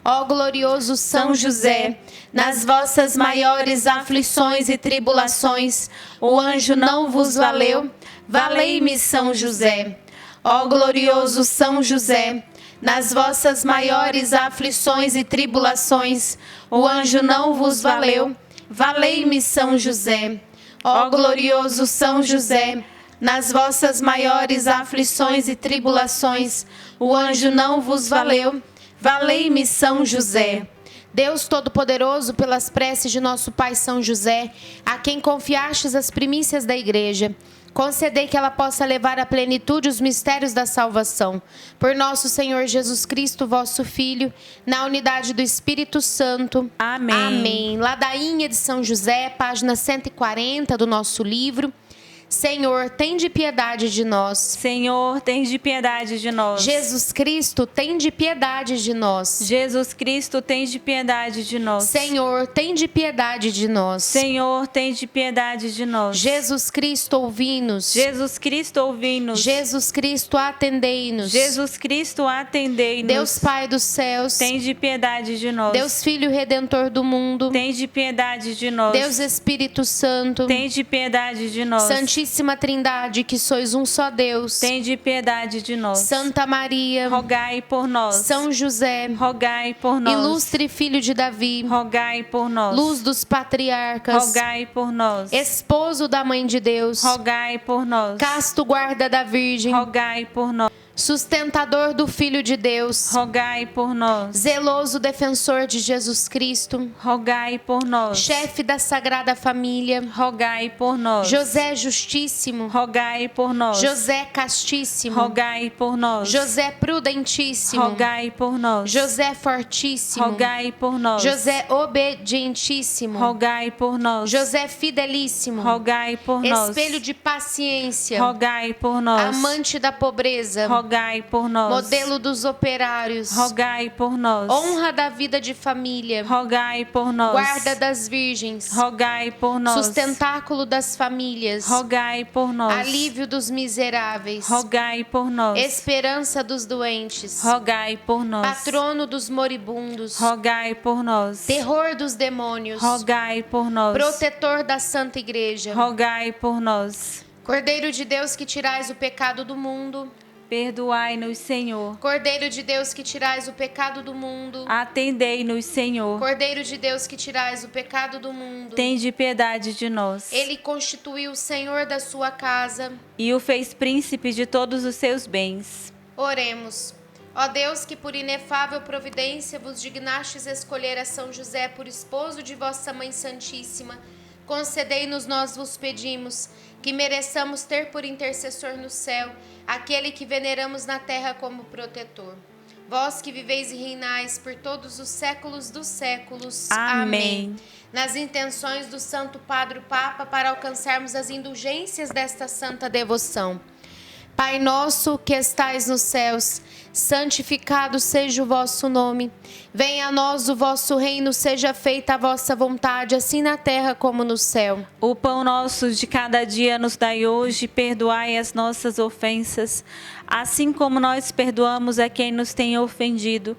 Ó glorioso São José, nas vossas maiores aflições e tribulações, o anjo não vos valeu? Valei-me, São José. Ó glorioso São José, nas vossas maiores aflições e tribulações, o anjo não vos valeu? Valei-me, São José. Ó glorioso São José, nas vossas maiores aflições e tribulações, o anjo não vos valeu? Valei-me, São José. Deus Todo-Poderoso, pelas preces de nosso Pai São José, a quem confiastes as primícias da Igreja, concedei que ela possa levar à plenitude os mistérios da salvação. Por nosso Senhor Jesus Cristo, vosso Filho, na unidade do Espírito Santo. Amém. Amém. Ladainha de São José, página 140 do nosso livro. Senhor, tende piedade de nós. Senhor, tende piedade de nós. Jesus Cristo, tende piedade de nós. Jesus Cristo, tende piedade de nós. Senhor, tende piedade de nós. Senhor, tende piedade de nós. Jesus Cristo, ouvi-nos. Jesus Cristo, ouvi-nos. Jesus Cristo, atendei-nos. Jesus Cristo, atendei-nos. Deus Pai dos céus, tende piedade de nós. Deus Filho Redentor do mundo, tende piedade de nós. Deus Espírito Santo, tende piedade de nós. Santíssima Trindade, que sois um só Deus, tende piedade de nós. Santa Maria, rogai por nós. São José, rogai por nós. Ilustre Filho de Davi, rogai por nós. Luz dos patriarcas, rogai por nós. Esposo da Mãe de Deus, rogai por nós. Casto guarda da Virgem, rogai por nós. Sustentador do Filho de Deus, rogai por nós. Zeloso defensor de Jesus Cristo, rogai por nós. Chefe da Sagrada Família, rogai por nós. José Justíssimo, rogai por nós. José Castíssimo, rogai por nós. José Prudentíssimo, rogai por nós. José Fortíssimo, rogai por nós. José Obedientíssimo, rogai por nós. José Fidelíssimo, rogai por nós. Espelho de paciência, rogai por nós. Amante da pobreza, rogai por nós. Modelo dos operários, rogai por nós. Honra da vida de família, rogai por nós. Guarda das virgens, rogai por nós. Sustentáculo das famílias, rogai por nós. Alívio dos miseráveis, rogai por nós. Esperança dos doentes, rogai por nós. Patrono dos moribundos, rogai por nós. Terror dos demônios, rogai por nós. Protetor da Santa Igreja, rogai por nós. Cordeiro de Deus que tirais o pecado do mundo, perdoai-nos, Senhor. Cordeiro de Deus que tirais o pecado do mundo, atendei-nos, Senhor. Cordeiro de Deus que tirais o pecado do mundo, tende piedade de nós. Ele constituiu o Senhor da sua casa e o fez príncipe de todos os seus bens. Oremos. Ó Deus, que por inefável providência vos dignastes escolher a São José por esposo de vossa Mãe Santíssima, concedei-nos, nós vos pedimos, que mereçamos ter por intercessor no céu aquele que veneramos na terra como protetor. Vós que viveis e reinais por todos os séculos dos séculos. Amém. Nas intenções do Santo Padre Papa, para alcançarmos as indulgências desta santa devoção. Pai nosso que estais nos céus, santificado seja o vosso nome. Venha a nós o vosso reino, seja feita a vossa vontade, assim na terra como no céu. O pão nosso de cada dia nos dai hoje, perdoai as nossas ofensas, assim como nós perdoamos a quem nos tem ofendido.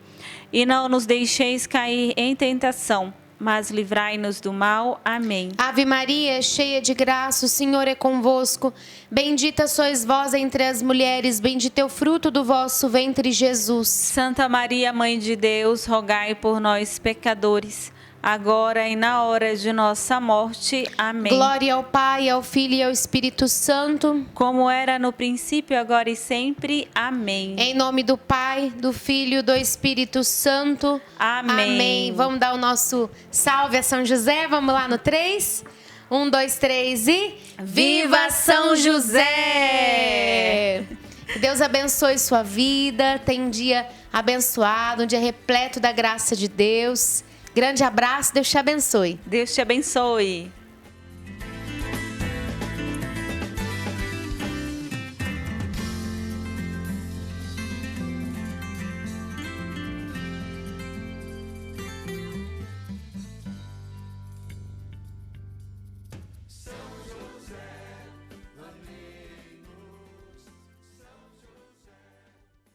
E não nos deixeis cair em tentação, mas livrai-nos do mal. Amém. Ave Maria, cheia de graça, o Senhor é convosco. Bendita sois vós entre as mulheres, bendito é o fruto do vosso ventre, Jesus. Santa Maria, Mãe de Deus, rogai por nós, pecadores, agora e na hora de nossa morte. Amém. Glória ao Pai, ao Filho e ao Espírito Santo, como era no princípio, agora e sempre. Amém. Em nome do Pai, do Filho e do Espírito Santo. Amém. Amém. Vamos dar o nosso salve a São José. Vamos lá no 3. 1, 2, 3 e... Viva São José! Que Deus abençoe sua vida. Tenha um dia abençoado, um dia repleto da graça de Deus. Grande abraço, Deus te abençoe. Deus te abençoe.